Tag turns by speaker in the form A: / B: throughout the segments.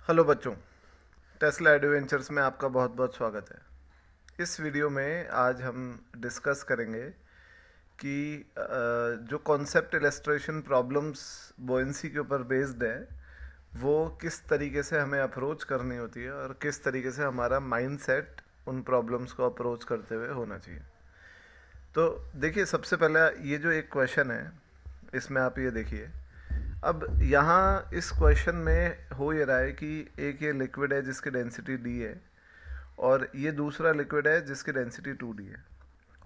A: Hello बच्चों, Tesla adventures में आपका बहुत बहुत स्वागत है। इस वीडियो में आज हम डिस्कस करेंगे कि जो कॉन्सेप्ट इलस्ट्रेशन प्रॉब्लम्स बोयंसी के ऊपर बेस्ड है वो किस तरीके से हमें अप्रोच करनी होती है और किस तरीके से हमारा माइंडसेट उन प्रॉब्लम्स को अप्रोच करते हुए होना चाहिए। तो देखिए, सबसे पहला ये जो एक क्वेश्चन है इसमें आप ये देखिए। अब यहाँ इस क्वेश्चन में हो ये रहा है कि एक ये लिक्विड है जिसकी डेंसिटी डी है और ये दूसरा लिक्विड है जिसकी डेंसिटी 2d है,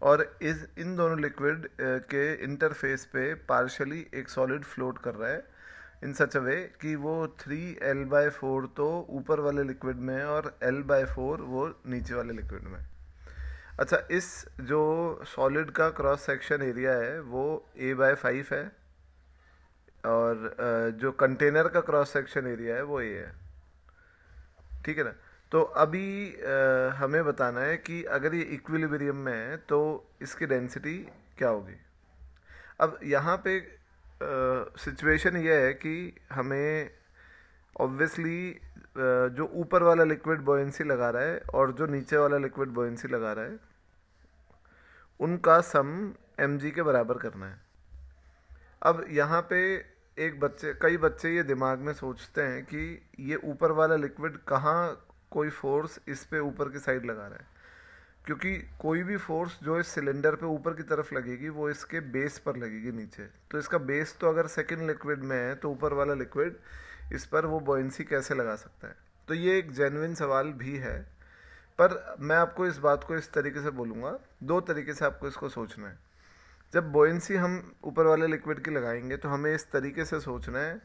A: और इस इन दोनों लिक्विड के इंटरफेस पे पार्शली एक सॉलिड फ्लोट कर रहा है इन सच अ वे कि वो 3L/4 तो ऊपर वाले लिक्विड में है और L/4 वो नीचे वाले लिक्विड में। अच्छा, इस जो सॉलिड का क्रॉस सेक्शन एरिया है वो A/5 है और जो कंटेनर का क्रॉस सेक्शन एरिया है वो ये है। ठीक है ना। तो अभी हमें बताना है कि अगर ये इक्विलिब्रियम में है तो इसकी डेंसिटी क्या होगी। अब यहाँ पे सिचुएशन ये है कि हमें ऑब्वियसली जो ऊपर वाला लिक्विड बॉयंसी लगा रहा है और जो नीचे वाला लिक्विड बॉयंसी लगा रहा है उनका सम mg के बराबर करना है। अब यहाँ पे कई बच्चे ये दिमाग में सोचते हैं कि ये ऊपर वाला लिक्विड कहाँ कोई फोर्स इस पे ऊपर की साइड लगा रहा है, क्योंकि कोई भी फोर्स जो इस सिलेंडर पे ऊपर की तरफ लगेगी वो इसके बेस पर लगेगी नीचे। तो इसका बेस तो अगर सेकंड लिक्विड में है तो ऊपर वाला लिक्विड इस पर वो बॉयंसी कैसे लगा सकता है। तो ये एक जेन्युइन सवाल भी है, पर मैं आपको इस बात को इस तरीके से बोलूँगा, दो तरीके से आपको इसको सोचना है। जब बॉयंसी हम ऊपर वाले लिक्विड की लगाएंगे तो हमें इस तरीके से सोचना है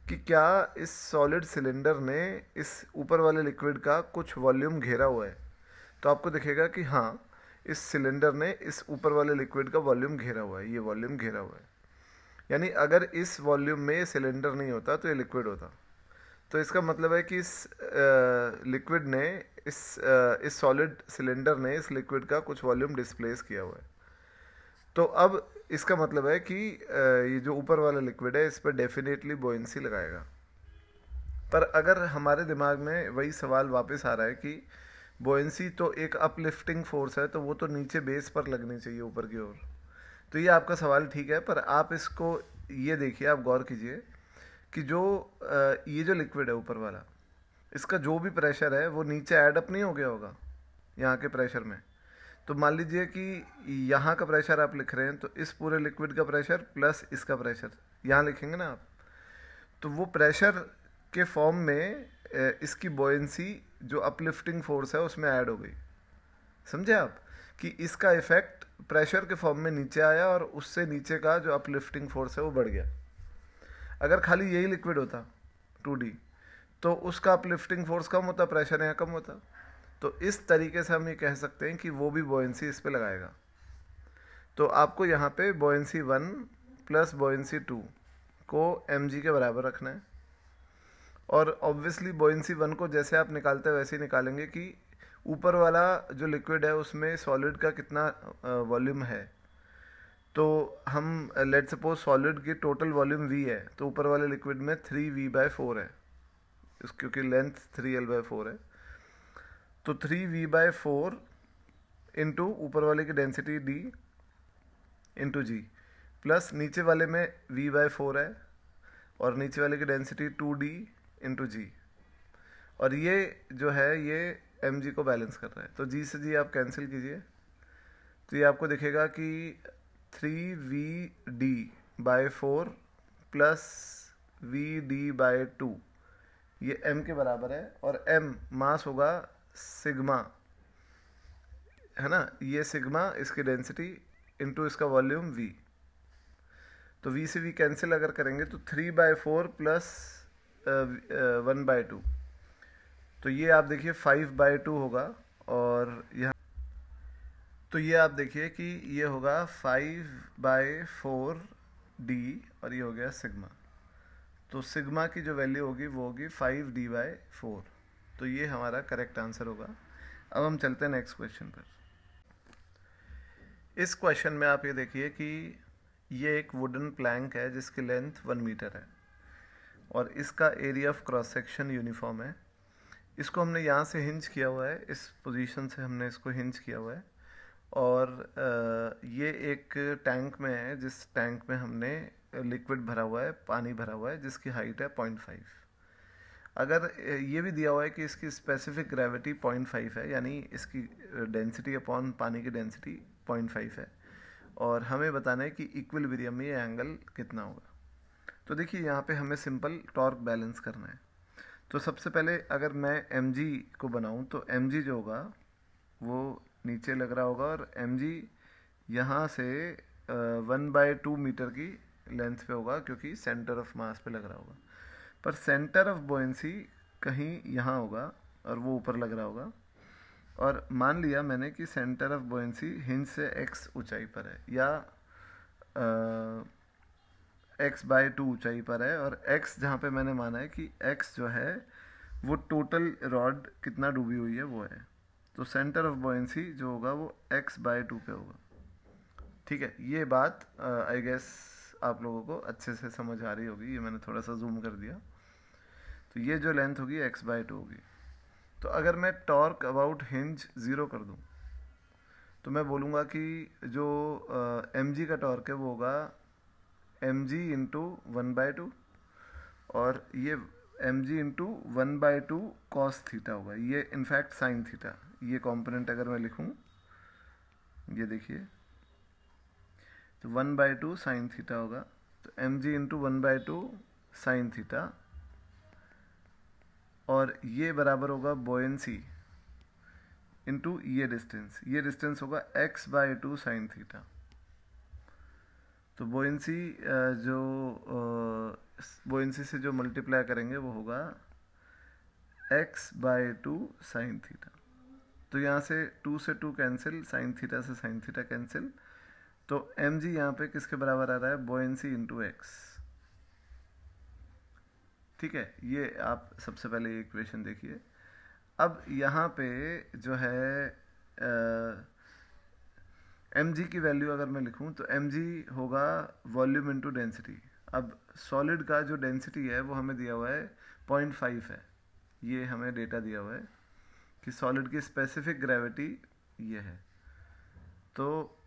A: कि क्या इस सॉलिड सिलेंडर ने इस ऊपर वाले लिक्विड का कुछ वॉल्यूम घेरा हुआ है। तो आपको दिखेगा कि हाँ, इस सिलेंडर ने इस ऊपर वाले लिक्विड का वॉल्यूम घेरा हुआ है, ये वॉल्यूम घेरा हुआ है। यानी अगर इस वॉल्यूम में ये सिलेंडर नहीं होता तो ये लिक्विड होता। तो इसका मतलब है कि इस लिक्विड ने इस सॉलिड सिलेंडर ने इस लिक्विड का कुछ वॉल्यूम डिस्प्लेस किया हुआ है। तो अब इसका मतलब है कि ये जो ऊपर वाला लिक्विड है इस पर डेफिनेटली बॉयंसी लगाएगा। पर अगर हमारे दिमाग में वही सवाल वापस आ रहा है कि बॉयंसी तो एक अपलिफ्टिंग फोर्स है तो वो तो नीचे बेस पर लगनी चाहिए ऊपर की ओर। तो ये आपका सवाल ठीक है, पर आप इसको ये देखिए, आप गौर कीजिए कि जो ये जो लिक्विड है ऊपर वाला, इसका जो भी प्रेशर है वो नीचे ऐड अप नहीं हो गया होगा यहाँ के प्रेशर में। तो मान लीजिए कि यहाँ का प्रेशर आप लिख रहे हैं तो इस पूरे लिक्विड का प्रेशर प्लस इसका प्रेशर यहाँ लिखेंगे ना आप, तो वो प्रेशर के फॉर्म में इसकी बॉयंसी जो अपलिफ्टिंग फोर्स है उसमें ऐड हो गई। समझे आप कि इसका इफेक्ट प्रेशर के फॉर्म में नीचे आया और उससे नीचे का जो अपलिफ्टिंग फोर्स है वो बढ़ गया। अगर खाली यही लिक्विड होता 2D तो उसका अपलिफ्टिंग फोर्स कम होता, प्रेशर यहाँ कम होता। तो इस तरीके से हम ये कह सकते हैं कि वो भी बॉयंसी इस पे लगाएगा। तो आपको यहाँ पे बॉयंसी 1 प्लस बॉयंसी 2 को mg के बराबर रखना है, और ऑब्वियसली बॉयंसी 1 को जैसे आप निकालते हैं वैसे ही निकालेंगे कि ऊपर वाला जो लिक्विड है उसमें सॉलिड का कितना वॉल्यूम है। तो हम लेट सपोज सॉलिड की टोटल वॉल्यूम v है तो ऊपर वाले लिक्विड में 3v/4 है, क्योंकि लेंथ 3L/4 है। तो 3v/4 इंटू ऊपर वाले की डेंसिटी d इंटू जी, प्लस नीचे वाले में v/4 है और नीचे वाले की डेंसिटी 2d इंटू जी, और ये जो है ये mg को बैलेंस कर रहा है। तो g से g आप कैंसिल कीजिए तो ये आपको दिखेगा कि 3vd/4 प्लस vd/2 ये m के बराबर है, और m मास होगा सिग्मा, है ना, ये सिग्मा इसकी डेंसिटी इंटू इसका वॉल्यूम v। तो v से v कैंसिल अगर करेंगे तो 3/4 प्लस 1/2, तो ये आप देखिए 5/2 होगा, और यहाँ तो ये आप देखिए कि ये होगा 5/4d और ये हो गया सिग्मा। तो सिग्मा की जो वैल्यू होगी वो होगी 5d/4। तो ये हमारा करेक्ट आंसर होगा। अब हम चलते हैं नेक्स्ट क्वेश्चन पर। इस क्वेश्चन में आप ये देखिए कि ये एक वुडन प्लैंक है जिसकी लेंथ 1 मीटर है। और इसका area of cross section uniform है। इसको हमने यहाँ से हिंज किया हुआ है, इस पोजीशन से हमने इसको हिंज किया हुआ है। और ये एक टैंक में है, जिस टैंक में हमने लिक्विड भरा हुआ है, पानी भरा हुआ है, जिसकी हाइट है 0.5। अगर ये भी दिया हुआ है कि इसकी स्पेसिफिक ग्रेविटी 0.5 है, यानी इसकी डेंसिटी अपॉन पानी की डेंसिटी 0.5 है, और हमें बताना है कि इक्विलिब्रियम में ये एंगल कितना होगा। तो देखिए यहाँ पे हमें सिंपल टॉर्क बैलेंस करना है। तो सबसे पहले अगर मैं mg को बनाऊं तो mg जो होगा वो नीचे लग रहा होगा, और mg यहाँ से 1/2 मीटर की लेंथ पे होगा, क्योंकि सेंटर ऑफ मास पे लग रहा होगा। पर सेंटर ऑफ बोयेंसी कहीं यहाँ होगा और वो ऊपर लग रहा होगा। और मान लिया मैंने कि सेंटर ऑफ बोयेंसी हिंज से x ऊंचाई पर है, या x/2 ऊंचाई पर है, और x जहाँ पे मैंने माना है कि x जो है वो टोटल रॉड कितना डूबी हुई है वो है। तो सेंटर ऑफ बोयेंसी जो होगा वो x/2 पे होगा। ठीक है, ये बात आई गेस आप लोगों को अच्छे से समझ आ रही होगी। ये मैंने थोड़ा सा जूम कर दिया। तो ये जो लेंथ होगी x/2 होगी। तो अगर मैं टॉर्क अबाउट हिंज 0 कर दूं तो मैं बोलूँगा कि जो mg का टॉर्क है वो होगा mg इंटू 1/2, और ये mg इंटू 1/2 कॉस थीटा होगा। ये इनफैक्ट साइन थीटा, ये कंपोनेंट अगर मैं लिखूं, ये देखिए, तो 1/2 साइन थीटा होगा। तो mg इंटू 1/2 साइन थीटा, और ये बराबर होगा बोयेंसी इंटू ये डिस्टेंस होगा x/2 साइन थीटा। तो बोयेंसी जो बोयेंसी से जो मल्टीप्लाई करेंगे वो होगा x/2 साइन थीटा। तो यहाँ से 2 से 2 कैंसिल, साइन थीटा से साइन थीटा कैंसिल। तो mg यहाँ पे किसके बराबर आ रहा है? Buoyancy into x। ठीक है, ये आप सबसे पहले इक्वेशन देखिए। अब यहाँ पे जो है mg की वैल्यू अगर मैं लिखूं तो mg होगा वॉल्यूम इनटू डेंसिटी। अब सॉलिड का जो डेंसिटी है वो हमें दिया हुआ है 0.5 है। ये हमें डेटा दिया हुआ है कि सॉलिड की स्पेसिफिक ग्रेविटी ये है। तो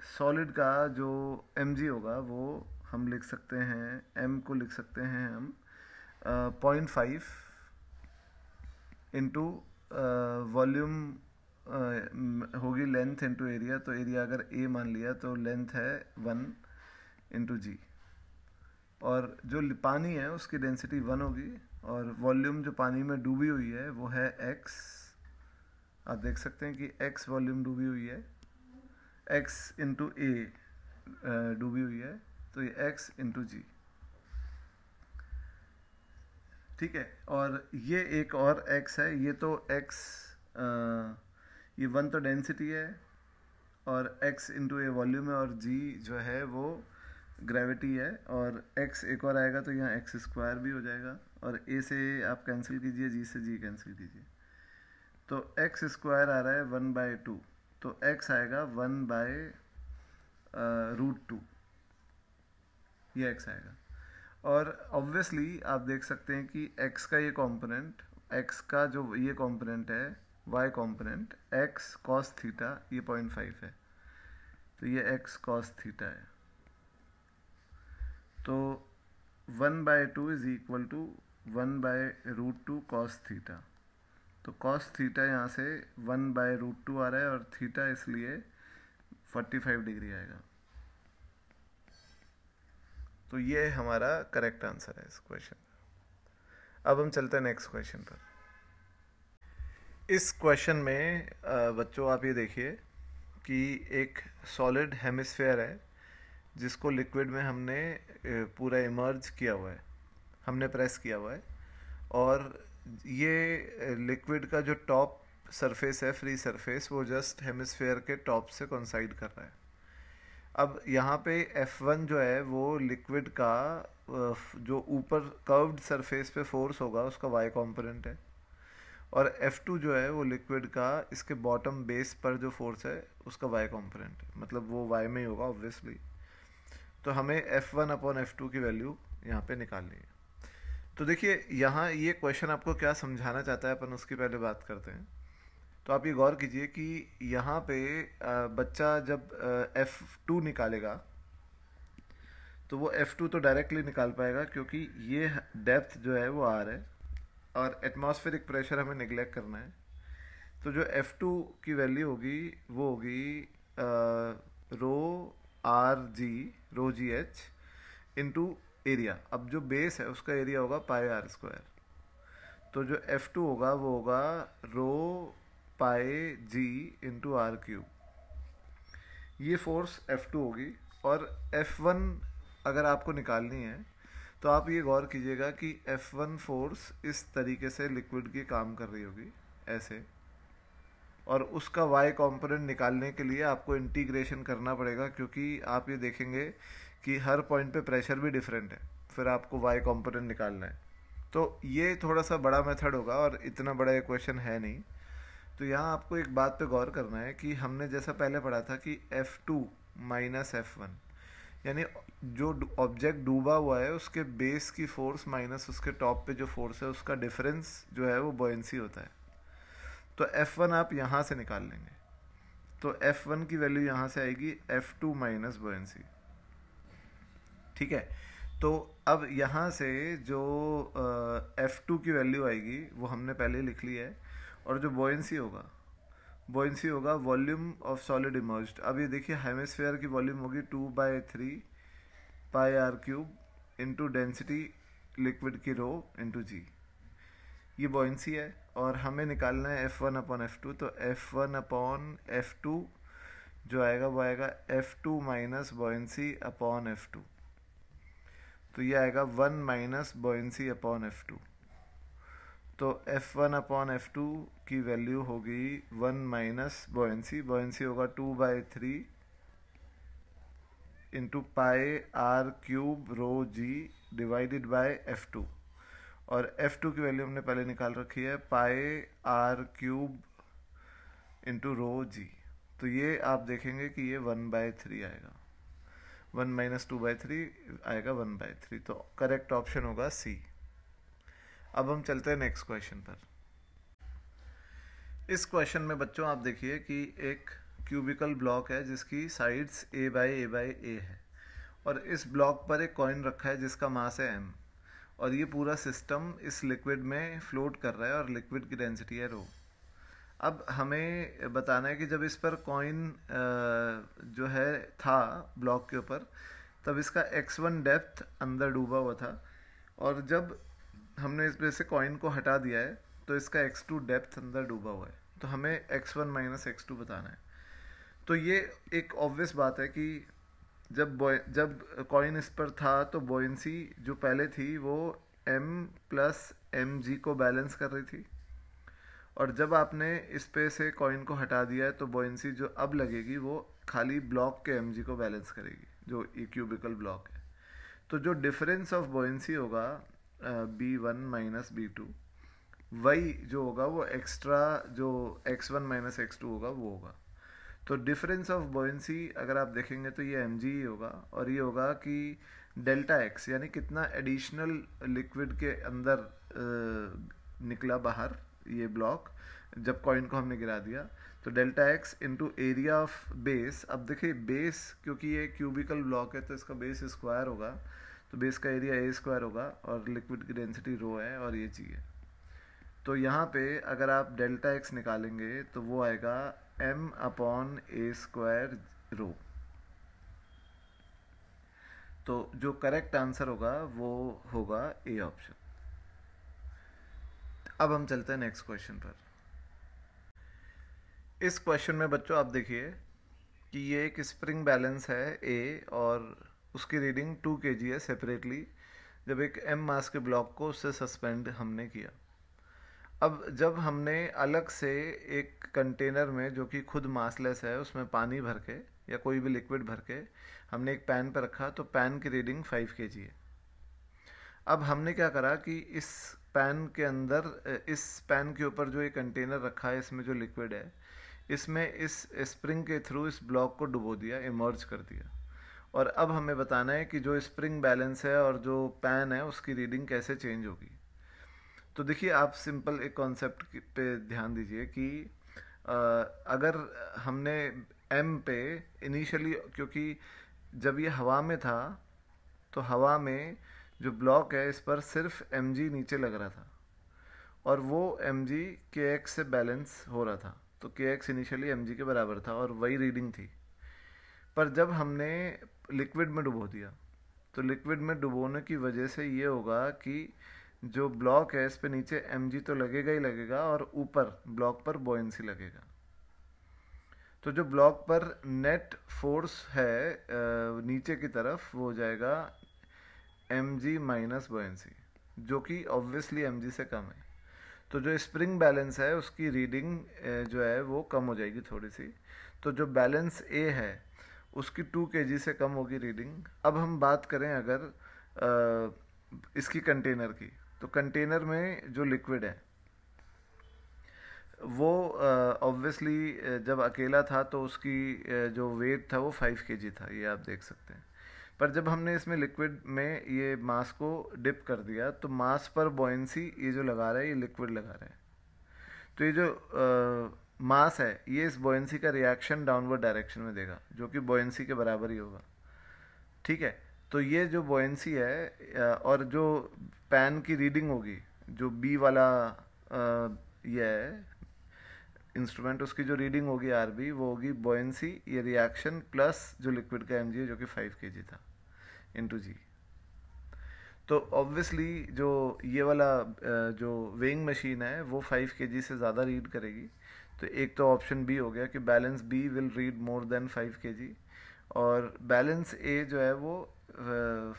A: सॉलिड का जो mg होगा वो हम लिख सकते हैं, m को लिख सकते हैं हम 0.5 इंटू वॉल्यूम होगी लेंथ इंटू एरिया। तो एरिया अगर a मान लिया तो लेंथ है 1 इंटू जी, और जो पानी है उसकी डेंसिटी 1 होगी, और वॉल्यूम जो पानी में डूबी हुई है वो है x। आप देख सकते हैं कि x वॉल्यूम डूबी हुई है, x इंटू a डूबी हुई है, तो ये x इंटू जी। ठीक है, और ये एक और x है, ये तो x ये 1 तो डेंसिटी है, और x इंटू ए वॉल्यूम है, और g जो है वो ग्रेविटी है, और x एक और आएगा तो यहाँ x² भी हो जाएगा, और a से आप कैंसिल कीजिए, g से g कैंसिल कीजिए, तो x² आ रहा है 1/2, तो x आएगा 1/√2, ये x आएगा। और ऑब्वियसली आप देख सकते हैं कि x का ये कंपोनेंट, x का जो ये कंपोनेंट है y component, x cos theta, ये 0.5 है, तो ये x cos थीटा है। तो 1/2 is equal to 1/√2 cos theta. तो cos थीटा यहाँ से 1/√2 आ रहा है, और थीटा इसलिए 45 डिग्री आएगा। तो ये हमारा करेक्ट आंसर है इस क्वेश्चन का। अब हम चलते हैं नेक्स्ट क्वेश्चन पर। इस क्वेश्चन में बच्चों आप ये देखिए कि एक सॉलिड हेमिस्फेयर है जिसको लिक्विड में हमने पूरा इमर्ज किया हुआ है, हमने प्रेस किया हुआ है, और ये लिक्विड का जो टॉप सरफेस है, फ्री सरफेस, वो जस्ट हेमिस्फेयर के टॉप से कोइंसाइड कर रहा है। अब यहाँ पे F1 जो है वो लिक्विड का जो ऊपर कर्व्ड सरफेस पे फोर्स होगा उसका y कंपोनेंट है, और F2 जो है वो लिक्विड का इसके बॉटम बेस पर जो फोर्स है उसका y कंपोनेंट है, मतलब वो y में ही होगा ऑब्वियसली। तो हमें F1 अपॉन F2 की वैल्यू यहाँ पे निकालनी है। तो देखिए यहाँ ये क्वेश्चन आपको क्या समझाना चाहता है, अपन उसकी पहले बात करते हैं। तो आप ये गौर कीजिए कि यहाँ पे बच्चा जब F2 निकालेगा तो वो F2 तो डायरेक्टली निकाल पाएगा क्योंकि ये डेप्थ जो है वो R है और एटमॉस्फेरिक प्रेशर हमें निगलेक्ट करना है। तो जो F2 की वैल्यू होगी वो होगी rho R G H into area. अब जो बेस है उसका एरिया होगा पाई आर स्क्वायर। तो जो F2 होगा वो होगा रो पाई जी इंटू आर क्यूब। ये फोर्स F2 होगी। और F1 अगर आपको निकालनी है तो आप ये गौर कीजिएगा कि F1 फोर्स इस तरीके से लिक्विड की काम कर रही होगी, ऐसे। और उसका y कंपोनेंट निकालने के लिए आपको इंटीग्रेशन करना पड़ेगा, क्योंकि आप ये देखेंगे कि हर पॉइंट पे प्रेशर भी डिफरेंट है, फिर आपको y कंपोनेंट निकालना है। तो ये थोड़ा सा बड़ा मेथड होगा और इतना बड़ा इक्वेशन है नहीं। तो यहाँ आपको एक बात पे गौर करना है कि हमने जैसा पहले पढ़ा था कि F2 माइनस F1, यानी जो ऑब्जेक्ट डूबा हुआ है उसके बेस की फोर्स माइनस उसके टॉप पे जो फोर्स है उसका डिफरेंस जो है वो बॉयंसी होता है। तो F1 आप यहाँ से निकाल लेंगे, तो F1 की वैल्यू यहाँ से आएगी F2 माइनस बॉयंसी। ठीक है। तो अब यहाँ से जो F2 की वैल्यू आएगी वो हमने पहले लिख ली है, और जो बॉयंसी होगा वॉल्यूम ऑफ सॉलिड इमर्ज्ड। अब ये देखिए हेमिस्फेयर की वॉल्यूम होगी 2/3 pi R cube into density liquid की रो इंटू जी। ये बॉयंसी है और हमें निकालना है F1 अपॉन F2। तो F1 अपॉन F2 जो आएगा वो आएगा F2 minus buoyancy upon F2। तो ये आएगा 1 माइनस बॉयंसी अपॉन F2। तो F1 अपॉन F2 की वैल्यू होगी 1 माइनस बॉयंसी होगा 2/3 into pi R cube rho G divided by F2। और F2 की वैल्यू हमने पहले निकाल रखी है पाई आर क्यूब इंटू रो जी। तो ये आप देखेंगे कि ये 1/3 आएगा, 1 माइनस 2/3 आएगा 1/3। तो करेक्ट ऑप्शन होगा सी। अब हम चलते हैं नेक्स्ट क्वेश्चन पर। इस क्वेश्चन में बच्चों आप देखिए कि एक क्यूबिकल ब्लॉक है जिसकी साइड्स a/a/a है, और इस ब्लॉक पर एक कॉइन रखा है जिसका मास है m, और ये पूरा सिस्टम इस लिक्विड में फ्लोट कर रहा है और लिक्विड की डेंसिटी है रो। अब हमें बताना है कि जब इस पर कॉइन जो है था ब्लॉक के ऊपर, तब इसका x1 डेप्थ अंदर डूबा हुआ था, और जब हमने इस पे से कॉइन को हटा दिया है तो इसका x2 डेप्थ अंदर डूबा हुआ है। तो हमें x1 माइनस x2 बताना है। तो ये एक ऑब्वियस बात है कि जब कॉइन इस पर था तो बॉयंसी जो पहले थी वो m प्लस mg को बैलेंस कर रही थी, और जब आपने इस पे से कॉइन को हटा दिया है तो बॉयंसी जो अब लगेगी वो खाली ब्लॉक के mg को बैलेंस करेगी, जो ये क्यूबिकल ब्लॉक है। तो जो डिफरेंस ऑफ बॉयंसी होगा B1 माइनस B2, वही जो होगा वो एक्स्ट्रा जो x1 माइनस x2 होगा वो होगा। तो डिफरेंस ऑफ बॉयंसी अगर आप देखेंगे तो ये mg ही होगा, और ये होगा कि डेल्टा x, यानी कितना एडिशनल लिक्विड के अंदर निकला बाहर ये ब्लॉक जब कॉइन को हमने गिरा दिया। तो delta x into area of base. अब देखिए बेस, क्योंकि ये क्यूबिकल ब्लॉक है तो इसका बेस स्क्वायर होगा, तो बेस का एरिया a स्क्वायर होगा, और लिक्विड की डेंसिटी रो है और ये g है। तो यहाँ पे अगर आप डेल्टा x निकालेंगे तो वो आएगा m upon a square rho. तो जो करेक्ट आंसर होगा वो होगा ए ऑप्शन। अब हम चलते हैं नेक्स्ट क्वेश्चन पर। इस क्वेश्चन में बच्चों आप देखिए कि ये एक स्प्रिंग बैलेंस है A, और उसकी रीडिंग 2 kg है सेपरेटली, जब एक m मास के ब्लॉक को उससे सस्पेंड हमने किया। अब जब हमने अलग से एक कंटेनर में जो कि खुद मासलेस है उसमें पानी भर के या कोई भी लिक्विड भर के हमने एक पैन पर रखा, तो पैन की रीडिंग 5 kg है। अब हमने क्या करा कि इस पैन के अंदर, इस पैन के ऊपर जो ये कंटेनर रखा है इसमें जो लिक्विड है, इसमें इस स्प्रिंग के थ्रू इस ब्लॉक को डुबो दिया, इमर्ज कर दिया, और अब हमें बताना है कि जो स्प्रिंग बैलेंस है और जो पैन है उसकी रीडिंग कैसे चेंज होगी। तो देखिए, आप सिंपल एक कॉन्सेप्ट पे ध्यान दीजिए कि अगर हमने एम पे इनिशियली, क्योंकि जब ये हवा में था तो हवा में जो ब्लॉक है इस पर सिर्फ एम जी नीचे लग रहा था और वो एम जी के एक्स से बैलेंस हो रहा था। तो के एक्स इनिशियली एम जी के बराबर था और वही रीडिंग थी। पर जब हमने लिक्विड में डुबो दिया तो लिक्विड में डुबोने की वजह से ये होगा कि जो ब्लॉक है इस पे नीचे एम जी तो लगेगा ही लगेगा और ऊपर ब्लॉक पर बॉयंसी लगेगा। तो जो ब्लॉक पर नेट फोर्स है नीचे की तरफ वो हो जाएगा एम जी माइनस बॉयंसी, जो कि ऑब्वियसली एम जी से कम है। तो जो स्प्रिंग बैलेंस है उसकी रीडिंग जो है वो कम हो जाएगी थोड़ी सी। तो जो बैलेंस ए है उसकी 2 kg से कम होगी रीडिंग। अब हम बात करें अगर इसकी कंटेनर की, तो कंटेनर में जो लिक्विड है वो ऑब्वियसली जब अकेला था तो उसकी जो वेट था वो 5 kg था, ये आप देख सकते हैं। पर जब हमने इसमें लिक्विड में ये मास को डिप कर दिया तो मास पर बॉयंसी ये जो लगा रहा है ये लिक्विड लगा रहा है। तो ये जो मास है ये इस बॉयंसी का रिएक्शन डाउनवर्ड डायरेक्शन में देगा, जो कि बॉयंसी के बराबर ही होगा। ठीक है, तो ये जो बॉयंसी है और जो पैन की रीडिंग होगी, जो बी वाला ये है इंस्ट्रूमेंट, उसकी जो रीडिंग होगी आर बी, वो होगी बॉयंसी ये रिएक्शन प्लस जो लिक्विड का एम जी है जो कि 5 kg था इंटू जी। तो ऑब्वियसली जो ये वाला जो वेइंग मशीन है वो 5 kg से ज़्यादा रीड करेगी। तो एक तो ऑप्शन बी हो गया कि balance B will read more than 5 kg, और बैलेंस ए जो है वो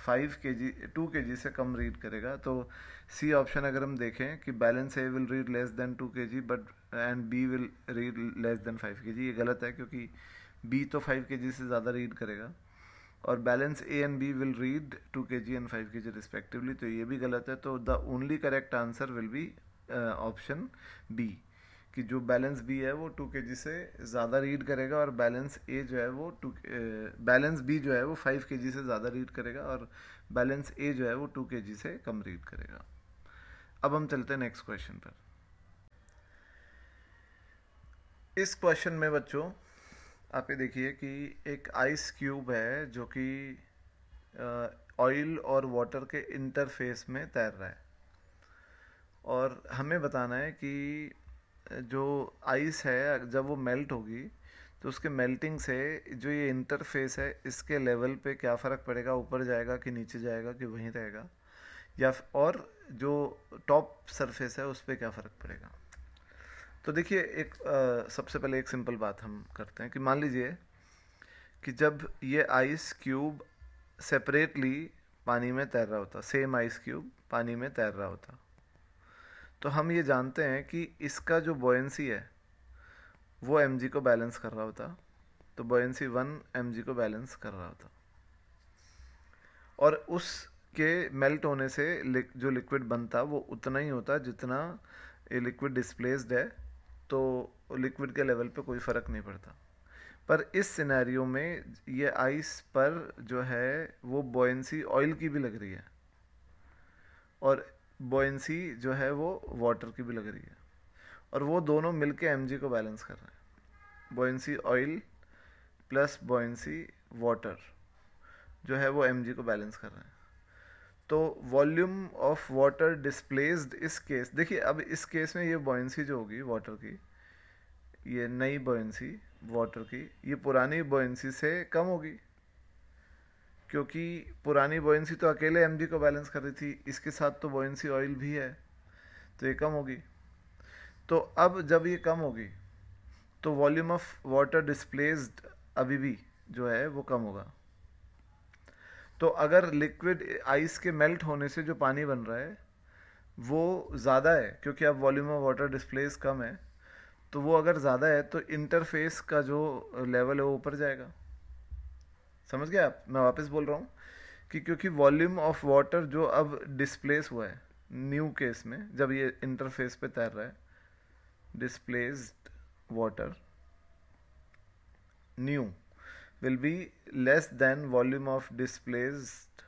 A: 5 kg 2 kg से कम रीड करेगा। तो सी ऑप्शन अगर हम देखें कि balance A will read less than 2 kg but and B will read less than 5 kg, ये गलत है क्योंकि बी तो 5 kg से ज़्यादा रीड करेगा और balance A and B will read 2 kg and 5 kg respectively, तो ये भी गलत है। तो the only correct answer will be option B, कि जो बैलेंस बी है वो 2 kg से ज़्यादा रीड करेगा और बैलेंस ए जो है वो बैलेंस बी जो है वो 5 kg से ज़्यादा रीड करेगा और बैलेंस ए जो है वो 2 kg से कम रीड करेगा। अब हम चलते हैं नेक्स्ट क्वेश्चन पर। इस क्वेश्चन में बच्चों आप ये देखिए कि एक आइस क्यूब है जो कि ऑयल और वाटर के इंटरफेस में तैर रहा है और हमें बताना है कि जो आइस है जब वो मेल्ट होगी तो उसके मेल्टिंग से जो ये इंटरफेस है इसके लेवल पे क्या फ़र्क पड़ेगा, ऊपर जाएगा कि नीचे जाएगा कि वहीं रहेगा, या और जो टॉप सरफेस है उस पर क्या फ़र्क पड़ेगा। तो देखिए, एक सबसे पहले एक सिंपल बात हम करते हैं कि मान लीजिए कि जब ये आइस क्यूब सेपरेटली पानी में तैर रहा होता, सेम आइस क्यूब पानी में तैर रहा होता, तो हम ये जानते हैं कि इसका जो बॉयंसी है वो mg को बैलेंस कर रहा होता। तो बॉयंसी 1 mg को बैलेंस कर रहा होता और उसके मेल्ट होने से जो लिक्विड बनता वो उतना ही होता जितना ये लिक्विड डिस्प्लेस्ड है, तो लिक्विड के लेवल पे कोई फ़र्क नहीं पड़ता। पर इस सिनेरियो में ये आइस पर जो है वो बॉयंसी ऑयल की भी लग रही है और बॉयंसी जो है वो वाटर की भी लग रही है और वो दोनों मिलके mg को बैलेंस कर रहे हैं। Buoyancy oil plus buoyancy water जो है वो mg को बैलेंस कर रहे हैं। तो वॉल्यूम ऑफ वाटर डिस्प्लेस्ड इस केस, देखिए अब इस केस में ये बॉयंसी जो होगी वाटर की, ये नई बॉयंसी वाटर की, ये पुरानी बॉयंसी से कम होगी क्योंकि पुरानी बॉयंसी तो अकेले mg को बैलेंस कर रही थी, इसके साथ तो बॉयंसी ऑयल भी है तो ये कम होगी। तो अब जब ये कम होगी तो वॉल्यूम ऑफ वाटर डिस्प्लेस्ड अभी भी जो है वो कम होगा। तो अगर लिक्विड आइस के मेल्ट होने से जो पानी बन रहा है वो ज़्यादा है क्योंकि अब वॉल्यूम ऑफ वाटर डिस्प्लेस कम है, तो वो अगर ज़्यादा है तो इंटरफेस का जो लेवल है वो ऊपर जाएगा। समझ गए आप? मैं वापस बोल रहा हूँ कि क्योंकि वॉल्यूम ऑफ वाटर जो अब डिस्प्लेस हुआ है न्यू केस में, जब ये इंटरफेस पे तैर रहा है, displaced water new will be less than volume of displaced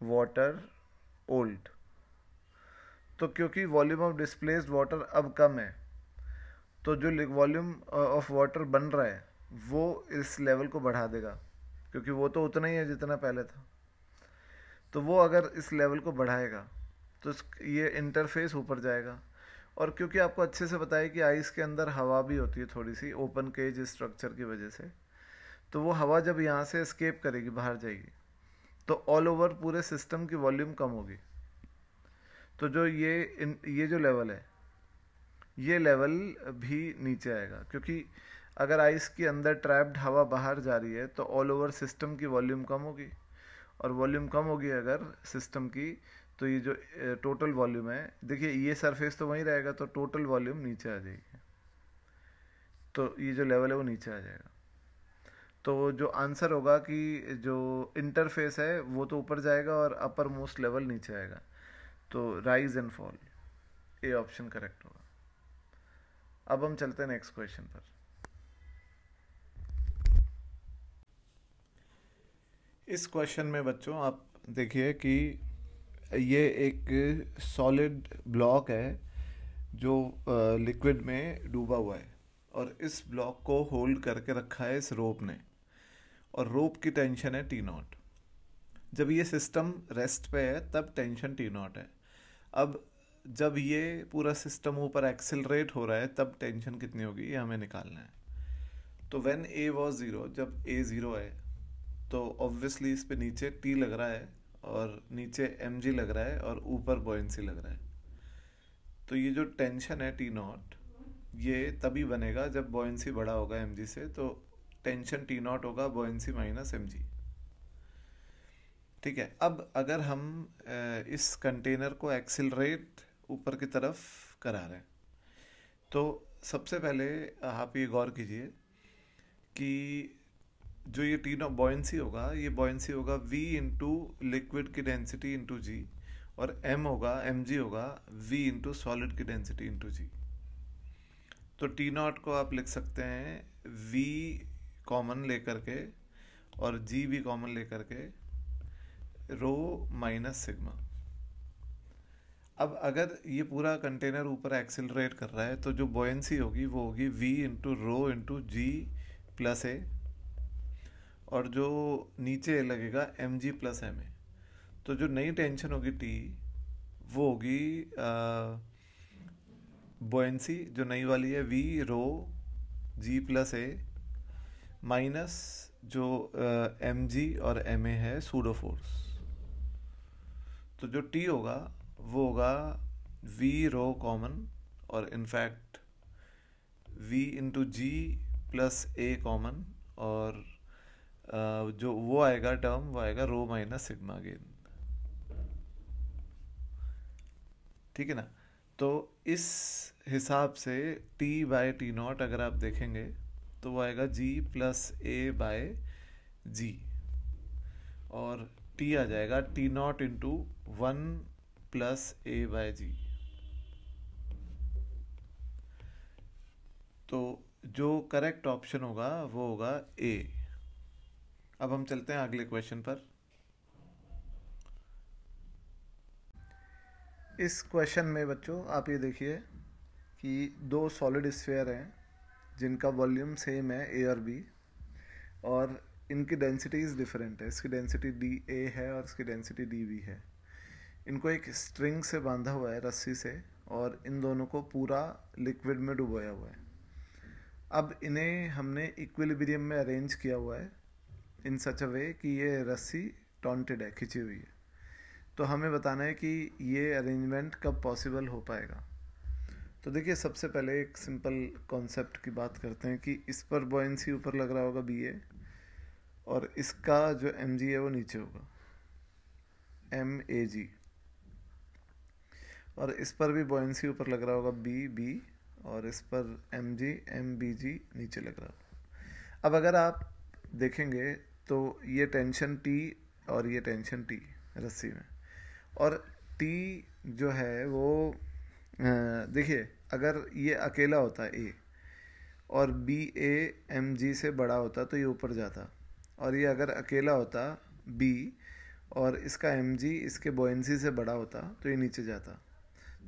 A: water old। तो क्योंकि वॉल्यूम ऑफ डिस्प्लेस्ड वाटर अब कम है, तो जो वॉल्यूम ऑफ वाटर बन रहा है वो इस लेवल को बढ़ा देगा, क्योंकि वो तो उतना ही है जितना पहले था। तो वो अगर इस लेवल को बढ़ाएगा तो ये इंटरफेस ऊपर जाएगा। और क्योंकि आपको अच्छे से पता है कि आइस के अंदर हवा भी होती है थोड़ी सी, ओपन केज स्ट्रक्चर की वजह से, तो वो हवा जब यहाँ से एस्केप करेगी, बाहर जाएगी, तो ऑल ओवर पूरे सिस्टम की वॉल्यूम कम होगी। तो जो ये जो लेवल है, ये लेवल भी नीचे आएगा, क्योंकि अगर आइस के अंदर ट्रैप्ड हवा बाहर जा रही है तो ऑल ओवर सिस्टम की वॉल्यूम कम होगी, और वॉल्यूम कम होगी अगर सिस्टम की, तो ये जो टोटल वॉल्यूम है, देखिए ये सरफेस तो वहीं रहेगा, तो टोटल वॉल्यूम नीचे आ जाएगी, तो ये जो लेवल है वो नीचे आ जाएगा। तो जो आंसर होगा कि जो इंटरफेस है वो तो ऊपर जाएगा और अपर मोस्ट लेवल नीचे आएगा, तो rise and fall, A option correct होगा। अब हम चलते हैं नेक्स्ट क्वेश्चन पर। इस क्वेश्चन में बच्चों आप देखिए कि ये एक सॉलिड ब्लॉक है जो लिक्विड में डूबा हुआ है, और इस ब्लॉक को होल्ड करके रखा है इस रोप ने, और रोप की टेंशन है T0। जब ये सिस्टम रेस्ट पे है तब टेंशन T0 है। अब जब ये पूरा सिस्टम ऊपर एक्सेलरेट हो रहा है तब टेंशन कितनी होगी, ये हमें निकालना है। तो व्हेन A was 0, जब A 0 है, तो ऑब्वियसली इस पे नीचे T लग रहा है और नीचे mg लग रहा है और ऊपर बॉयंसी लग रहा है। तो ये जो टेंशन है T0, ये तभी बनेगा जब बॉयंसी बड़ा होगा mg से, तो टेंशन T0 होगा बॉयंसी माइनस mg। ठीक है। अब अगर हम इस कंटेनर को एक्सिलरेट ऊपर की तरफ करा रहे हैं, तो सबसे पहले आप ये गौर कीजिए कि जो ये T0 बॉयंसी होगा, ये बॉयंसी होगा V इंटू लिक्विड की डेंसिटी इंटू जी, और m होगा, mg होगा V इंटू सॉलिड की डेंसिटी इंटू जी। तो T0 को आप लिख सकते हैं V कॉमन लेकर के और G भी कॉमन लेकर के, रो माइनस सिग्मा। अब अगर ये पूरा कंटेनर ऊपर एक्सिलरेट कर रहा है तो जो बॉयंसी होगी वो होगी V इंटू रो इंटू जी प्लस ए, और जो नीचे लगेगा mg प्लस एम ए। तो जो नई टेंशन होगी T, वो होगी बॉयंसी जो नई वाली है V रो जी प्लस ए, माइनस जो mg और ma है सूडो फोर्स। तो जो T होगा वो होगा V रो कॉमन, और इनफैक्ट V इंटू जी प्लस ए कॉमन, और जो वो आएगा टर्म, वो आएगा रो माइनस सिग्मा गेन। ठीक है ना। तो इस हिसाब से T बाय T0 अगर आप देखेंगे तो वो आएगा G प्लस ए बाय जी, और T आ जाएगा T0 इंटू 1 प्लस ए बाय जी। तो जो करेक्ट ऑप्शन होगा वो होगा ए। अब हम चलते हैं अगले क्वेश्चन पर। इस क्वेश्चन में बच्चों आप ये देखिए कि दो सॉलिड स्फीयर हैं जिनका वॉल्यूम सेम है ए और बी, और इनकी डेंसिटीज डिफरेंट है। इसकी डेंसिटी डी ए है और इसकी डेंसिटी डी बी है। इनको एक स्ट्रिंग से बांधा हुआ है, रस्सी से, और इन दोनों को पूरा लिक्विड में डुबोया हुआ है। अब इन्हें हमने इक्विलिब्रियम में अरेंज किया हुआ है इन सच अ वे कि ये रस्सी टॉन्टेड है, खिंची हुई है। तो हमें बताना है कि ये अरेंजमेंट कब पॉसिबल हो पाएगा। तो देखिए, सबसे पहले एक सिंपल कॉन्सेप्ट की बात करते हैं कि इस पर बॉयंसी ऊपर लग रहा होगा बी ए, और इसका जो एम जी है वो नीचे होगा एम ए जी, और इस पर भी बॉयंसी ऊपर लग रहा होगा बी बी, और इस पर एम बी जी नीचे लग रहा होगा। अब अगर आप देखेंगे तो ये टेंशन टी और ये टेंशन टी रस्सी में, और टी जो है वो देखिए, अगर ये अकेला होता है ए, और बी ए एम जी से बड़ा होता तो ये ऊपर जाता, और ये अगर अकेला होता बी और इसका एम जी इसके बॉयंसी से बड़ा होता तो ये नीचे जाता।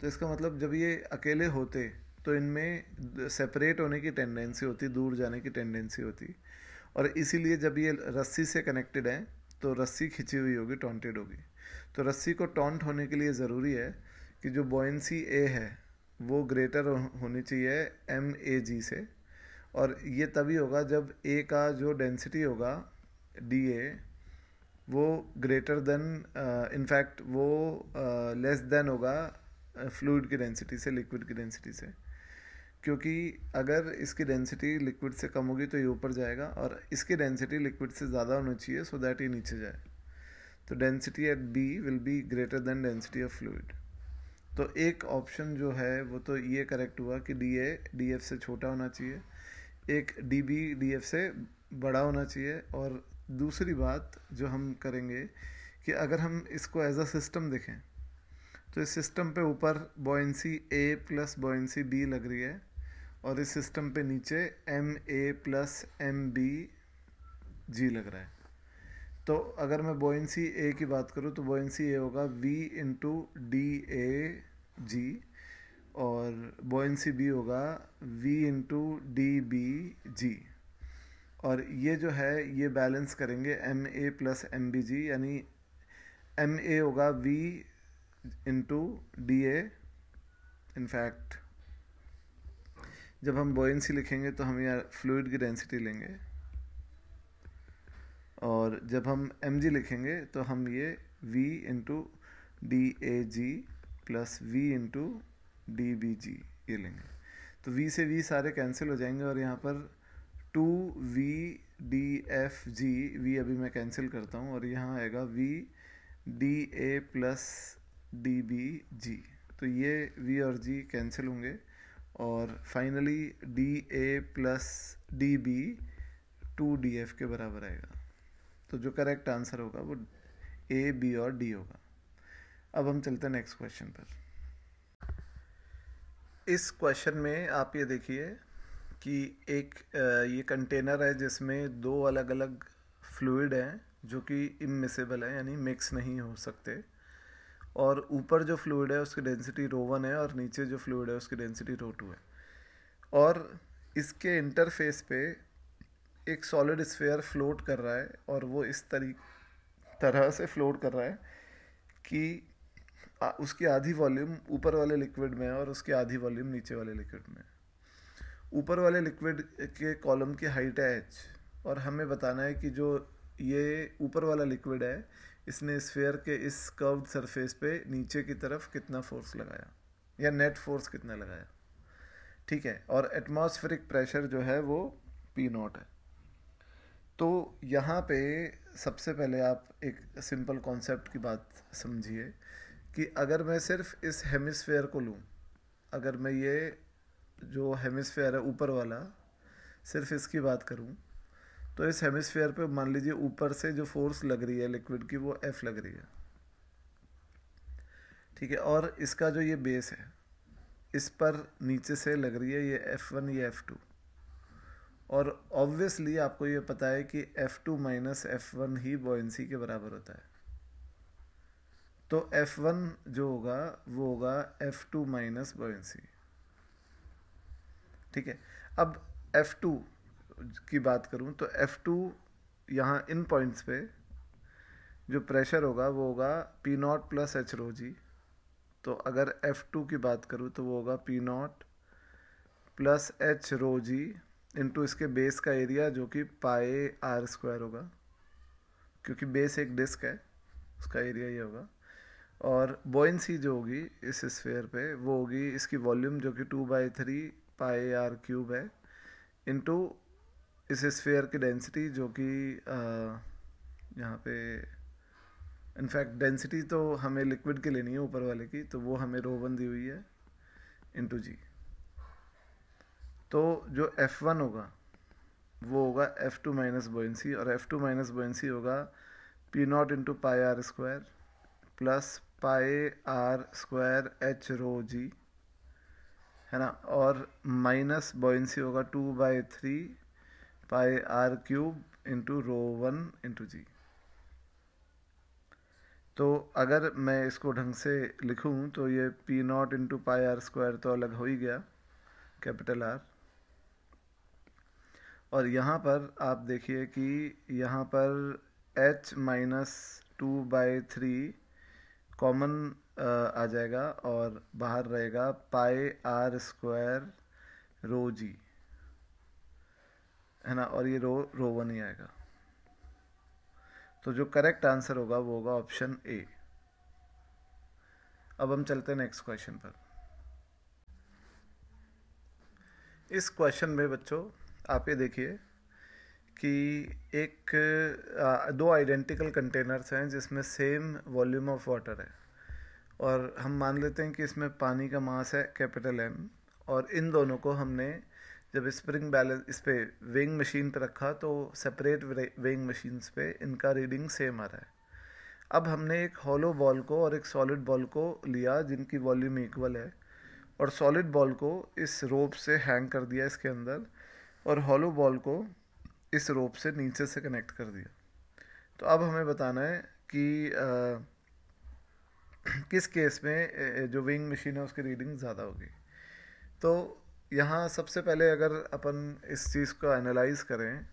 A: तो इसका मतलब जब ये अकेले होते तो इनमें सेपरेट होने की टेंडेंसी होती, दूर जाने की टेंडेंसी होती, और इसीलिए जब ये रस्सी से कनेक्टेड है तो रस्सी खिंची हुई होगी, टॉन्टेड होगी। तो रस्सी को टॉन्ट होने के लिए ज़रूरी है कि जो बॉयंसी ए है वो ग्रेटर होनी चाहिए एम ए जी से, और ये तभी होगा जब ए का जो डेंसिटी होगा डी ए वो ग्रेटर देन, इनफैक्ट वो लेस देन होगा फ्लूइड की डेंसिटी से, लिक्विड की डेंसिटी से। क्योंकि अगर इसकी डेंसिटी लिक्विड से कम होगी तो ये ऊपर जाएगा, और इसकी डेंसिटी लिक्विड से ज़्यादा होनी चाहिए सो दैट ये नीचे जाए। तो density at B will be greater than density of fluid. तो एक ऑप्शन जो है वो तो ये करेक्ट हुआ कि डी ए डी एफ से छोटा होना चाहिए, एक डी बी डी एफ से बड़ा होना चाहिए। और दूसरी बात जो हम करेंगे कि अगर हम इसको एज अ सिस्टम देखें तो इस सिस्टम पे ऊपर buoyancy A plus buoyancy B लग रही है, और इस सिस्टम पे नीचे M A plus M B G लग रहा है। तो अगर मैं बॉयंसी ए की बात करूँ तो बॉयंसी ए होगा V into D A G, और बॉयंसी बी होगा V into D B G. और ये जो है ये बैलेंस करेंगे M A plus M B G, यानी एम ए होगा V into D A. In fact जब हम बॉयंसी लिखेंगे तो हम यहाँ फ्लूइड की डेंसिटी लेंगे, और जब हम एम जी लिखेंगे तो हम ये v into D A G plus V into D B G ये लेंगे। तो v से v सारे कैंसिल हो जाएंगे, और यहाँ पर 2v D F G, v अभी मैं कैंसिल करता हूँ, और यहाँ आएगा v D A plus D B G. तो ये v और g कैंसिल होंगे, और finally D A plus D B 2df के बराबर आएगा। तो जो करेक्ट आंसर होगा वो ए बी और डी होगा। अब हम चलते हैं नेक्स्ट क्वेश्चन पर। इस क्वेश्चन में आप ये देखिए कि एक ये कंटेनर है जिसमें दो अलग अलग फ्लूइड हैं जो कि इमिसेबल है, यानी मिक्स नहीं हो सकते, और ऊपर जो फ्लूइड है उसकी डेंसिटी रो 1 है और नीचे जो फ्लूइड है उसकी डेंसिटी रो 2 है। और इसके इंटरफेस पे एक सॉलिड स्फीयर फ्लोट कर रहा है, और वो इस तरह से फ्लोट कर रहा है कि उसकी आधी वॉल्यूम ऊपर वाले लिक्विड में है और उसकी आधी वॉल्यूम नीचे वाले लिक्विड में। ऊपर वाले लिक्विड के कॉलम की हाइट है h, और हमें बताना है कि जो ये ऊपर वाला लिक्विड है इसने स्फीयर के इस कर्व्ड सरफेस पे नीचे की तरफ कितना फोर्स लगाया, या नेट फोर्स कितना लगाया। ठीक है, और एटमॉस्फेरिक प्रेशर जो है वो P0 है। तो यहाँ पे सबसे पहले आप एक सिंपल कॉन्सेप्ट की बात समझिए कि अगर मैं सिर्फ इस हेमिस्फेयर को लूँ, अगर मैं ये जो हेमिस्फेयर है ऊपर वाला सिर्फ इसकी बात करूँ, तो इस हेमिस्फेयर पे मान लीजिए ऊपर से जो फोर्स लग रही है लिक्विड की वो F लग रही है। ठीक है, और इसका जो ये बेस है इस पर नीचे से लग रही है ये F1 ये F2, और ऑब्वियसली आपको ये पता है कि F2 माइनस F1 ही बॉयंसी के बराबर होता है। तो F1 जो होगा वो होगा F2 माइनस बॉयंसी। ठीक है, अब F2 की बात करूं तो F2 यहाँ इन पॉइंट्स पे जो प्रेशर होगा वो होगा P0 प्लस एच रो जी। तो अगर F2 की बात करूं तो वो होगा P0 प्लस एच रो जी इंटू इसके बेस का एरिया जो कि पाए आर स्क्वायर होगा, क्योंकि बेस एक डिस्क है उसका एरिया ये होगा। और बॉयंसी जो होगी इस स्फीयर पे वो होगी इसकी वॉल्यूम जो कि 2/3 पाए आर क्यूब है, इंटू इस स्फीयर की डेंसिटी जो कि यहाँ पे इनफैक्ट डेंसिटी तो हमें लिक्विड की लेनी है ऊपर वाले की, तो वो हमें रो 1 दी हुई है इंटू जी। तो जो F1 होगा वो होगा F2 माइनस बॉयंसी, और F2 माइनस बॉयंसी होगा P0 into pi R square plus pi R square H rho G है ना, और माइनस बॉयंसी होगा 2/3 pi R cube into ρ1 × g। तो अगर मैं इसको ढंग से लिखूं तो ये P0 × पाई आर स्क्वायर तो अलग हो ही गया, कैपिटल आर। और यहाँ पर आप देखिए कि यहाँ पर h - 2/3 कॉमन आ जाएगा और बाहर रहेगा पाई आर स्क्वायर ρg, है ना, और ये ρ1 ही आएगा। तो जो करेक्ट आंसर होगा वो होगा ऑप्शन ए। अब हम चलते हैं नेक्स्ट क्वेश्चन पर। इस क्वेश्चन में बच्चों आप ये देखिए कि दो आइडेंटिकल कंटेनर्स हैं जिसमें सेम वॉल्यूम ऑफ वाटर है, और हम मान लेते हैं कि इसमें पानी का मास है कैपिटल M, और इन दोनों को हमने जब स्प्रिंग बैलेंस इस पे वेइंग मशीन पे रखा तो सेपरेट वेइंग मशीन्स पे इनका रीडिंग सेम आ रहा है। अब हमने एक हॉलो बॉल को और एक सॉलिड बॉल को लिया जिनकी वॉल्यूम इक्वल है, और सॉलिड बॉल को इस रोप से हैंग कर दिया इसके अंदर, और हॉलो बॉल को इस रोप से नीचे से कनेक्ट कर दिया। तो अब हमें बताना है कि किस केस में जो वेइंग मशीन है उसकी रीडिंग ज़्यादा होगी। तो यहाँ सबसे पहले अगर अपन इस चीज़ को एनालाइज करें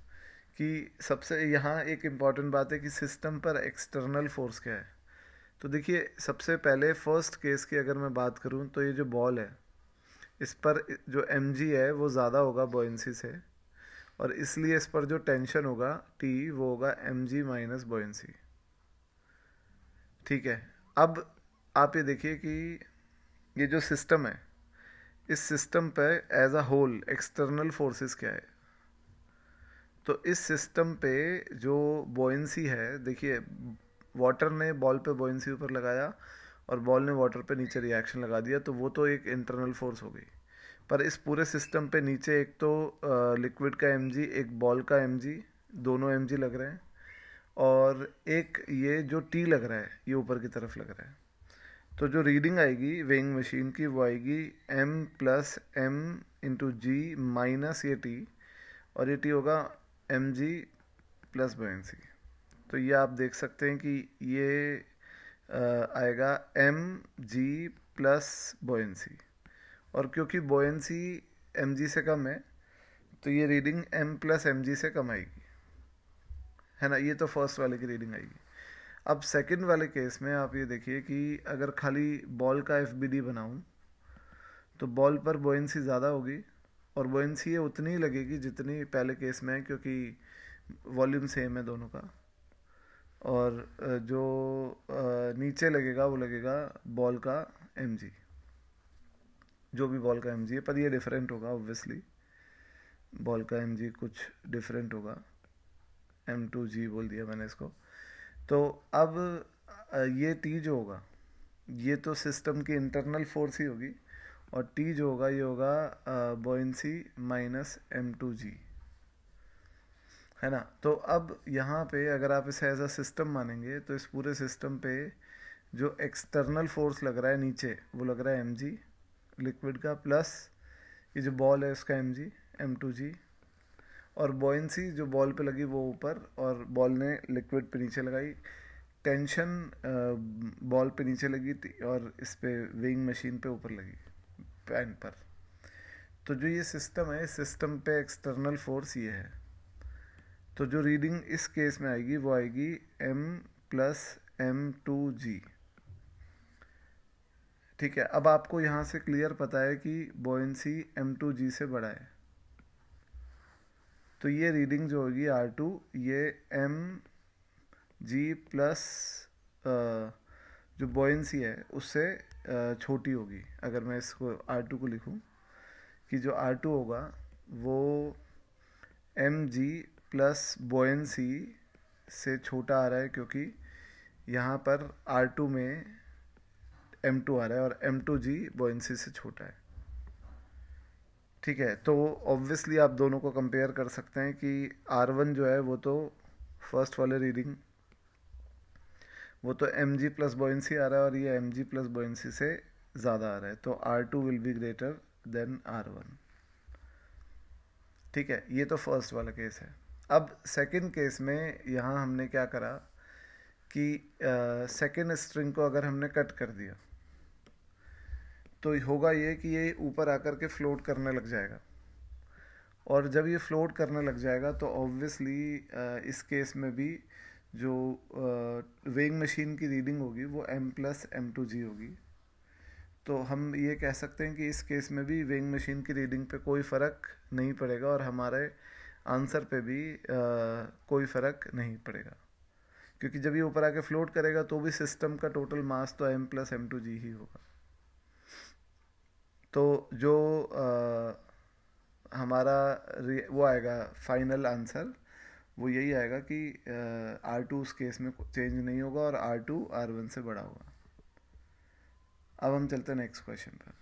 A: कि सबसे यहाँ एक इम्पॉर्टेंट बात है कि सिस्टम पर एक्सटर्नल फोर्स क्या है। तो देखिए सबसे पहले फर्स्ट केस की अगर मैं बात करूँ तो ये जो बॉल है इस पर जो mg है वो ज़्यादा होगा बॉयंसी से, और इसलिए इस पर जो टेंशन होगा T वो होगा mg - बॉयंसी। ठीक है, अब आप ये देखिए कि ये जो सिस्टम है इस सिस्टम पे as a whole external forces क्या है। तो इस सिस्टम पे जो बॉयंसी है, देखिए वाटर ने बॉल पे बॉयंसी ऊपर लगाया और बॉल ने वाटर पे नीचे रिएक्शन लगा दिया, तो वो तो एक इंटरनल फोर्स हो गई। पर इस पूरे सिस्टम पे नीचे एक तो लिक्विड का mg, एक बॉल का mg, दोनों mg लग रहे हैं, और एक ये जो T लग रहा है ये ऊपर की तरफ लग रहा है। तो जो रीडिंग आएगी वेइंग मशीन की वो आएगी m + m × g माइनस ये T, और ये T होगा mg + बॉयंसी। तो ये आप देख सकते हैं कि ये आएगा mg + बॉयंसी, और क्योंकि बॉयंसी mg से कम है तो ये रीडिंग m + mg से कम आएगी, है ना। ये तो फर्स्ट वाले की रीडिंग आएगी। अब सेकंड वाले केस में आप ये देखिए कि अगर खाली बॉल का FBD बनाऊं तो बॉल पर बॉयंसी ज़्यादा होगी, और बॉयंसी ये उतनी ही लगेगी जितनी पहले केस में है, क्योंकि वॉल्यूम सेम है दोनों का। और जो नीचे लगेगा वो लगेगा बॉल का mg, जो भी बॉल का mg है, पर ये डिफरेंट होगा ऑब्वियसली। बॉल का mg कुछ डिफरेंट होगा, m2g बोल दिया मैंने इसको। तो अब ये T जो होगा ये तो सिस्टम की इंटरनल फोर्स ही होगी, और T जो होगा ये होगा बॉयंसी माइनस m2g, है ना। तो अब यहाँ पे अगर आप इसे एज अ सिस्टम मानेंगे तो इस पूरे सिस्टम पे जो एक्सटर्नल फोर्स लग रहा है नीचे वो लग रहा है mg लिक्विड का, प्लस ये जो बॉल है उसका mg m2g, और बॉयंसी जो बॉल पे लगी वो ऊपर, और बॉल ने लिक्विड पे नीचे लगाई। टेंशन बॉल पे नीचे लगी थी और इस पे वेइंग मशीन पे ऊपर लगी पैन पर। तो जो ये सिस्टम है इस सिस्टम पे एक्सटर्नल फोर्स ये है। तो जो रीडिंग इस केस में आएगी वो आएगी m + m2g। ठीक है, अब आपको यहाँ से क्लियर पता है कि बॉयंसी m2g से बड़ा है, तो ये रीडिंग जो होगी R2 ये mg प्लस जो बॉयंसी है उससे छोटी होगी। अगर मैं इसको R2 को लिखूं कि जो R2 होगा वो mg प्लस बॉयंसी से छोटा आ रहा है, क्योंकि यहाँ पर R2 में m2 आ रहा है और m2g बॉयंसी से छोटा है। ठीक है, तो ऑब्वियसली आप दोनों को कंपेयर कर सकते हैं कि R1 जो है वो तो फर्स्ट वाले रीडिंग वो तो mg + बॉयंसी आ रहा है और ये mg + बॉयंसी से ज़्यादा आ रहा है, तो R2 will be greater then R1। ठीक है, ये तो फर्स्ट वाला केस है। अब सेकंड केस में यहाँ हमने क्या करा कि सेकंड स्ट्रिंग को अगर हमने कट कर दिया तो होगा ये कि ये ऊपर आकर के फ्लोट करने लग जाएगा, और जब ये फ्लोट करने लग जाएगा तो ऑब्वियसली इस केस में भी जो वेइंग मशीन की रीडिंग होगी वो m+m2g होगी। तो हम ये कह सकते हैं कि इस केस में भी वेइंग मशीन की रीडिंग पे कोई फ़र्क नहीं पड़ेगा और हमारे आंसर पे भी कोई फ़र्क नहीं पड़ेगा, क्योंकि जब ये ऊपर आके फ्लोट करेगा तो भी सिस्टम का टोटल मास तो m+m2g ही होगा। तो जो हमारा वो आएगा फाइनल आंसर, वो यही आएगा कि R2 उस केस में चेंज नहीं होगा और R2 R1 से बड़ा होगा। अब हम चलते हैं नेक्स्ट क्वेश्चन पर।